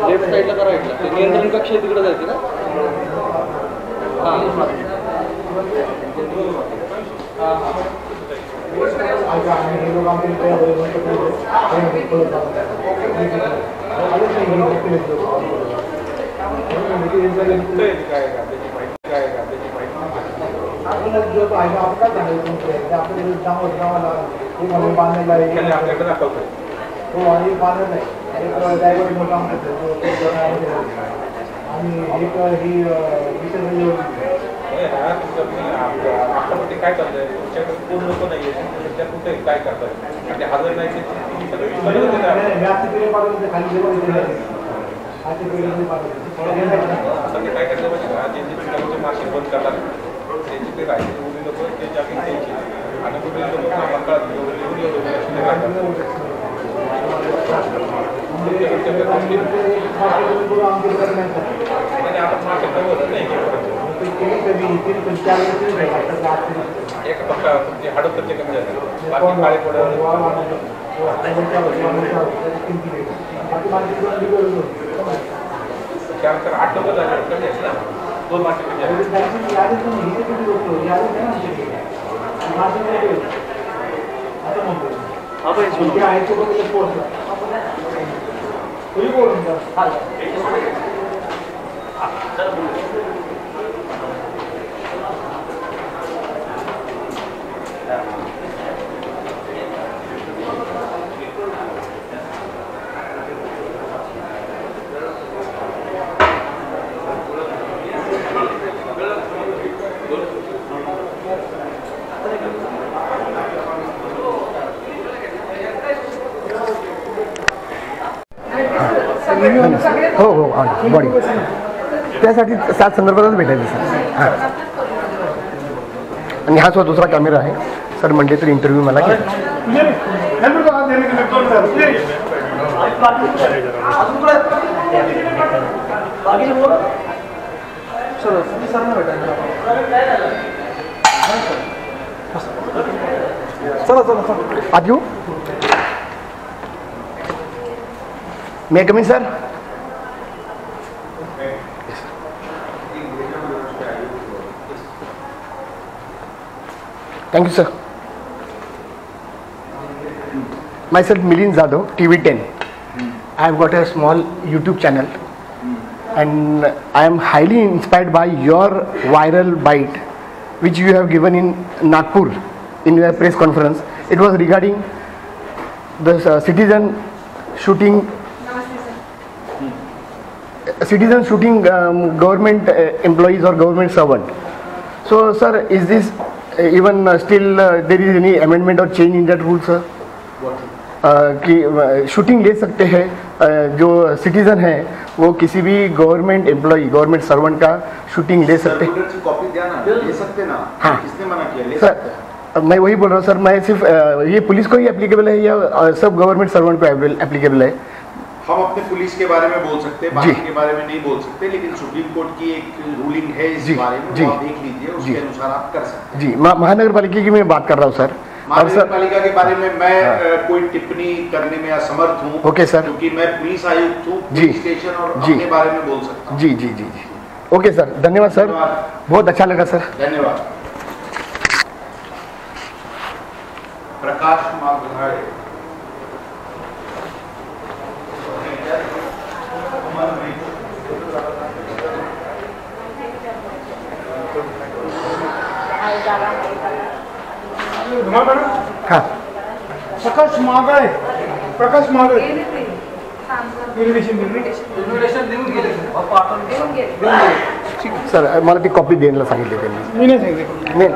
Left साइडला का राईटला ते नियंत्रण कक्ष तिकडे जायचे ना काय करताय कोण लोक नाहीये त्या कुठे काय करताय म्हणजे हजर नाही काय करता पाहिजे का जे मार्केट बंद करतात त्यांची ते राहायचे उरले लोक ते जागी द्यायचे आणि कुठे लोक मंगळात आपण मार्केट नाही एक पक्का तुमची हडपचे कमी जाते बाकी काळे पडत त्यानंतर 8 लोक झाले कमी आहेत ना 2 मार्केट हो हो बॉडी त्यासाठी 7 संदर्भातच भेटायचं सर हां आणि हा दुसरा कॅमेरा आहे सर म्हणजे तर इंटरव्ह्यू मला केला आज येऊ मे कमी sir. Thank you, sir. Myself, Milind Jadhav, TV10. I have got a small YouTube channel, and I am highly inspired by your viral bite, which you have given in Nagpur in your press conference. It was regarding the citizen shooting government employees or government servant. So, sir, is this even still there is any amendment or change in that rule, sir? कि shooting ले सकते हैं जो citizen है वो किसी भी government employee government servant का शूटिंग ले सकते हैं. कॉपी दिया ना, ले सकते ना. हाँ, किसने मना किया? ले सर सकते. मैं वही बोल रहा हूँ सर. मैं सिर्फ ये पुलिस को ही एप्लीकेबल है या सब गवर्नमेंट सर्वेंट को एप्लीकेबल है? हम अपने पुलिस के बारे में बोल सकते हैं, बाकी के बारे में नहीं बोल सकते, लेकिन सुप्रीम कोर्ट की एक रूलिंग है इस बारे में, वो आप देख लीजिए, उसके अनुसार आप कर सकते हैं. जी, महानगर पालिका की मैं बात कर रहा हूँ सर. महानगर पालिका के बारे में मैं कोई टिप्पणी करने में असमर्थ हूँ. Okay sir. क्योंकि मैं पुलिस आयुक्त हूँ, पुलिस स्टेशन और अपने बारे में बोल सकता हूँ. जी जी जी जी. ओके सर, धन्यवाद सर, बहुत अच्छा लगा सर. धन्यवाद. प्रकाश माघाड़े. हाँ, प्रकाश मागळे. प्रकाश मागळे ठीक आहे सर. मला ती कॉपी द्यायला सांगितली त्यांनी. मी नाही सांगितलं.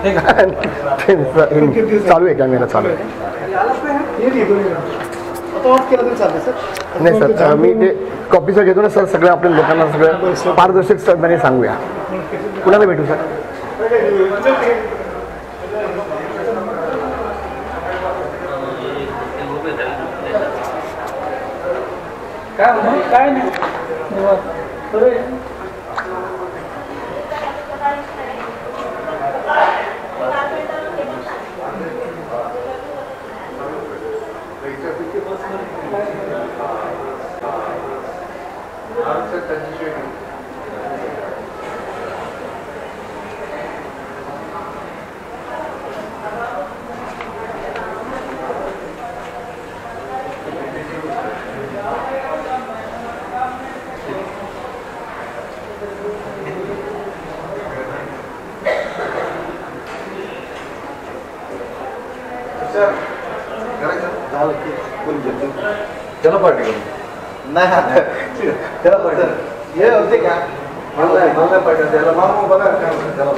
नाही चालू आहे कॅमेरा चालू आहे. आता ऑफ केलं तरी चालतं सर. नाही सर, मी ते कॉपीचं घेतो ना सर. सगळं आपल्या लोकांना सगळं पारदर्शक पणे सांगूया. कुणाला भेटू सर? काय नाही. चला पार्टी करू. नाही आता चला पार्टी हे होते का? मला पार्टी त्याला मामा बघा त्याला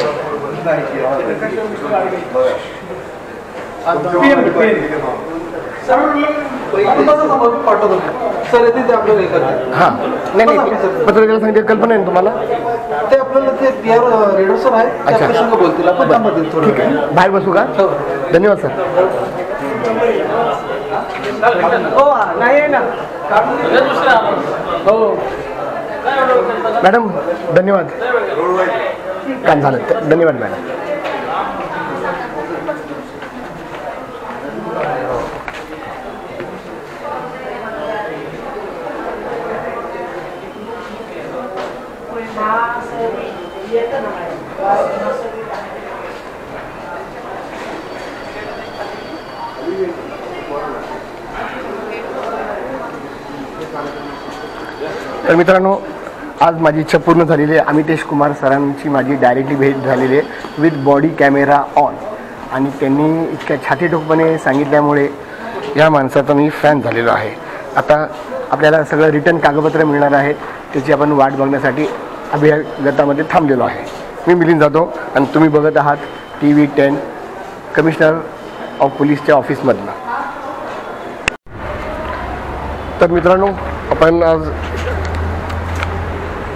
सर येते ते आपल्याला हे करतात. हां, नाही पत्रकाराला सांगितलं. कल्पना आहे तुम्हाला? ते आपल्याला ते बिहार रेडर सर आहे, त्या प्रसंग बोलतील, आपण त्यामध्ये थोडं. ठीक आहे, बाहेर बसू का? धन्यवाद सर. नाही ना. हो मॅडम, धन्यवाद. काम झालं. धन्यवाद मॅडम. तर मित्रांनो, आज माझी इच्छा पूर्ण झालेली आहे. अमितेश कुमार सरांची माझी डायरेक्टली भेट झालेली आहे विथ बॉडी कॅमेरा ऑन. आणि त्यांनी इतक्या छातीठोकपणे सांगितल्यामुळे या माणसाचा मी फॅन झालेलो आहे. आता आपल्याला सगळं रिटर्न कागदपत्र मिळणार आहेत, त्याची आपण वाट बघण्यासाठी अभियागतामध्ये थांबलेलो आहे. मी मिलिंद जाधव आणि तुम्ही बघत आहात TV10 कमिशनर ऑफ पोलीसच्या ऑफिसमधनं. तर मित्रांनो, आपण आज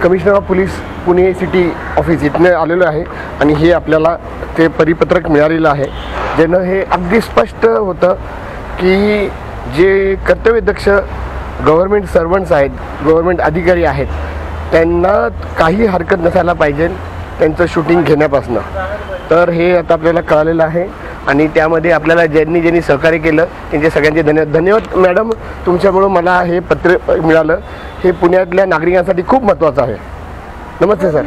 commissioner of police Pune city office इथनं आलेलो आहे आणि हे आपल्याला ते परिपत्रक मिळालेलं आहे, ज्यानं हे अगदी स्पष्ट होतं की जे कर्तव्यदक्ष गव्हर्मेंट सर्वंट्स आहेत, गव्हर्मेंट अधिकारी आहेत, त्यांना काही हरकत नसायला पाहिजे त्यांचं शूटिंग घेण्यापासून. तर हे आता आपल्याला कळालेलं आहे आणि त्यामध्ये आपल्याला ज्यांनी सहकार्य केलं त्यांचे सगळ्यांचे धन्यवाद मॅडम. तुमच्यामुळं मला हे पत्र मिळालं, हे पुण्यातल्या नागरिकांसाठी खूप महत्त्वाचं आहे. नमस्ते सर.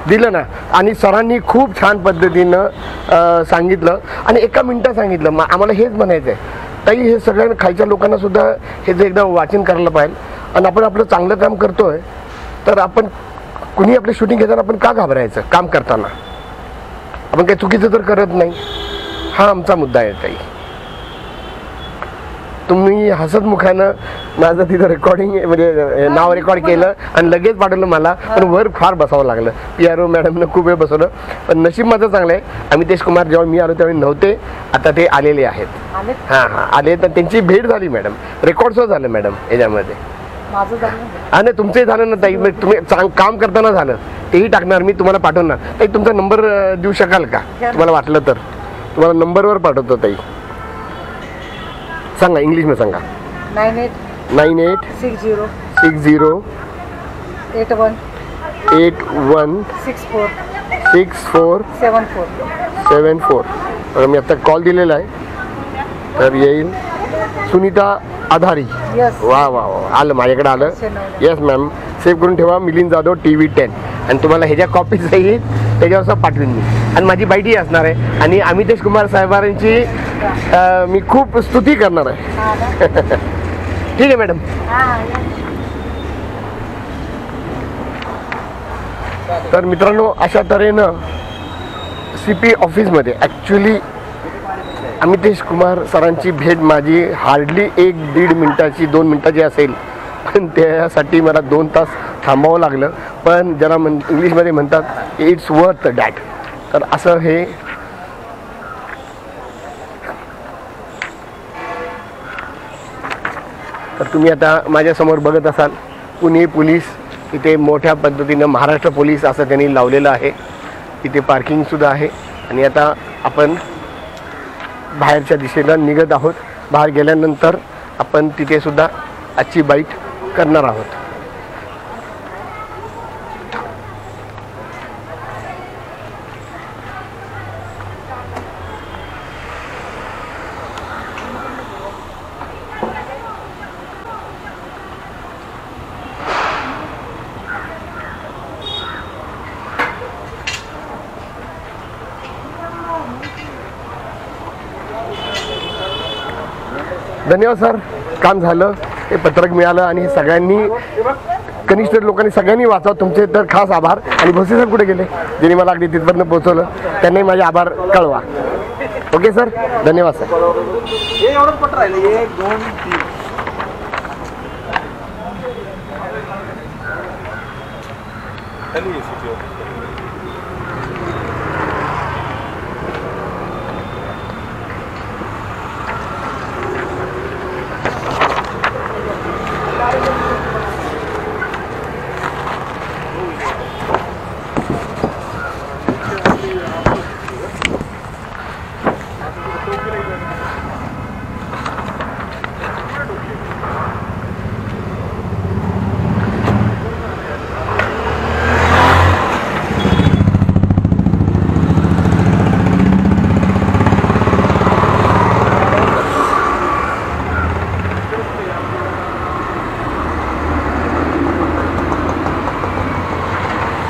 दिलं ना, आणि सरांनी खूप छान पद्धतीनं सांगितलं आणि एका मिनटात सांगितलं. आम्हाला हेच म्हणायचं आहे ताई, हे सगळ्या खालच्या लोकांना सुद्धा हे जे एकदा वाचन करायला पाहिजे. आणि आपण आपलं चांगलं काम करतोय तर आपण कुणी आपलं शूटिंग घेताना आपण का घाबरायचं? काम करताना आपण काही चुकीचं तर करत नाही, हा आमचा मुद्दा आहे ताई. तुम्ही हसतमुखानं माझं तिथं रेकॉर्डिंग म्हणजे नाव रेकॉर्ड केलं आणि लगेच पाठवलं मला, पण वर फार बसावं लागलं. PRO मॅडमनं खूप वेळ बसवलं, पण नशीब माझं चांगलं आहे. अमितेश कुमार जेव्हा मी आलो त्यावेळी नव्हते, आता ते आलेले आहेत. हां आले, तर त्यांची भेट झाली मॅडम, रेकॉर्डसुद्धा झालं मॅडम याच्यामध्ये. हा नाही तुमचंही झालं ना ताई, तुम्ही काम करताना झालं तेही टाकणार मी, तुम्हाला पाठवणार. ताई तुमचा नंबर देऊ शकाल का? तुम्हाला वाटलं तर तुम्हाला नंबरवर पाठवतो ताई. सांगा इंग्लिशमध्ये सांगा. 9860 81 6474. मी आता कॉल दिलेला आहे तर येईल. सुनीता आधारी. वा वा वा, आलं माझ्याकडे आलं. येस मॅम, सेव्ह करून ठेवा मिलिंद जाधव TV10. आणि तुम्हाला ह्याच्या कॉपीज येईल त्याच्यावर पाठवून मी, आणि माझी बाईटही असणार आहे. आणि अमितेश कुमार साहेबांची मी खूप स्तुती करणार आहे. ठीक आहे मॅडम. तर मित्रांनो, अशा तऱ्हेनं CP ऑफिसमध्ये ॲक्च्युली अमितेश कुमार सरांची भेट माझी हार्डली 1-1.5 मिनटाची 2 मिनटाची असेल, पण त्यासाठी मला 2 तास थांबावं लागलं. पण ज्याला इंग्लिशमध्ये म्हणतात इट्स वर्थ दॅट. तर असं हे तर तुम्ही आता माझ्यासमोर बघत असाल पुणे पोलीस. इथे मोठ्या पद्धतीनं महाराष्ट्र पोलीस असं त्यांनी लावलेलं आहे. इथे पार्किंगसुद्धा आहे. आणि आता आपण बाहेरच्या दिशेला निघत आहोत. बाहेर गेल्यानंतर आपण तिथे सुद्धा आजची बाईट करणार आहोत. धन्यवाद सर, काम झालं, हे पत्रक मिळालं आणि हे सगळ्यांनी कनिष्ठ लोकांनी सगळ्यांनी वाचावं. तुमचे तर खास आभार. आणि भोसले सर कुठे गेले, ज्यांनी मला अगदी तिथपर्यंत पोहोचवलं, त्यांनाही माझे आभार कळवा. ओके सर, धन्यवाद सर. एवढंच पत्र राहिलं, 1 2 3.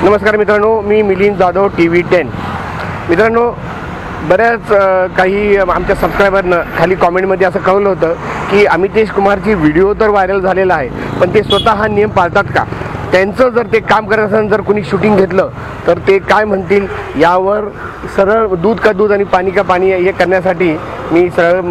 नमस्कार मित्रांनो, मी मिलिंद जाधव TV10. मित्रांनो, बऱ्याच काही आमच्या सबस्क्रायबरनं खाली कॉमेंटमध्ये असं कळवलं होतं की अमितेश कुमारची व्हिडिओ तर व्हायरल झालेला आहे, पण ते स्वतः हा नियम पाळतात का? त्यांचं जर ते काम करत असेल, जर कोणी शूटिंग घेतलं तर ते काय म्हणतील यावर सरळ दूध का दूध आणि पाणी का पाणी हे करण्यासाठी मी सरळ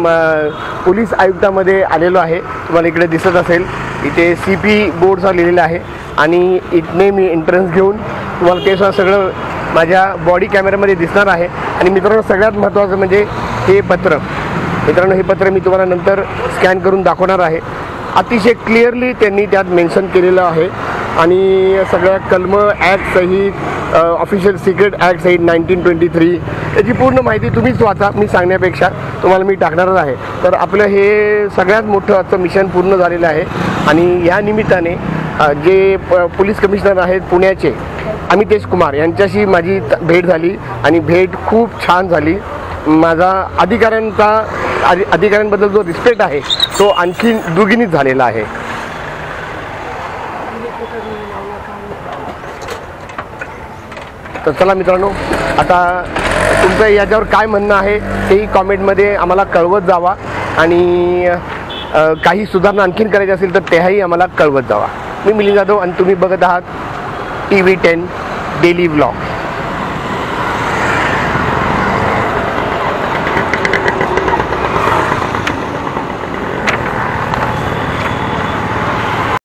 पोलीस आयुक्तामध्ये आलेलो आहे. तुम्हाला इकडे दिसत असेल, इथे CP बोर्डचा लिहिलेला आहे. आणि इथने मी एंट्रन्स घेऊन तुम्हाला ते सगळं माझ्या बॉडी कॅमेऱ्यामध्ये दिसणार आहे. आणि मित्रांनो, सगळ्यात महत्त्वाचं म्हणजे हे पत्र. मित्रांनो, हे पत्र मी तुम्हाला नंतर स्कॅन करून दाखवणार आहे. अतिशय क्लिअरली त्यांनी त्यात मेन्शन केलेलं आहे. आणि सगळ्या कलम ॲक्टसहित, ऑफिशियल सिक्रेट ॲक्टसहित 1923 याची पूर्ण माहिती तुम्हीच वाचा, मी सांगण्यापेक्षा तुम्हाला मी टाकणारच आहे. तर आपलं हे सगळ्यात मोठं आजचं मिशन पूर्ण झालेलं आहे. आणि या निमित्ताने जे पोलीस कमिशनर आहेत पुण्याचे अमितेश कुमार यांच्याशी माझी भेट झाली आणि भेट खूप छान झाली. माझा अधिकाऱ्यांबद्दल जो रिस्पेक्ट आहे तो आणखी दुगिणीत झालेला आहे. तर चला मित्रांनो, आता तुमचं याच्यावर काय म्हणणं आहे तेही कॉमेंटमध्ये आम्हाला कळवत जावा आणि काही सुधारणा आणखीन करायची असेल तर त्याही आम्हाला कळवत जावा. मी मिलिंद जाधव आणि तुम्ही बघत आहात TV10 डेली व्लॉग.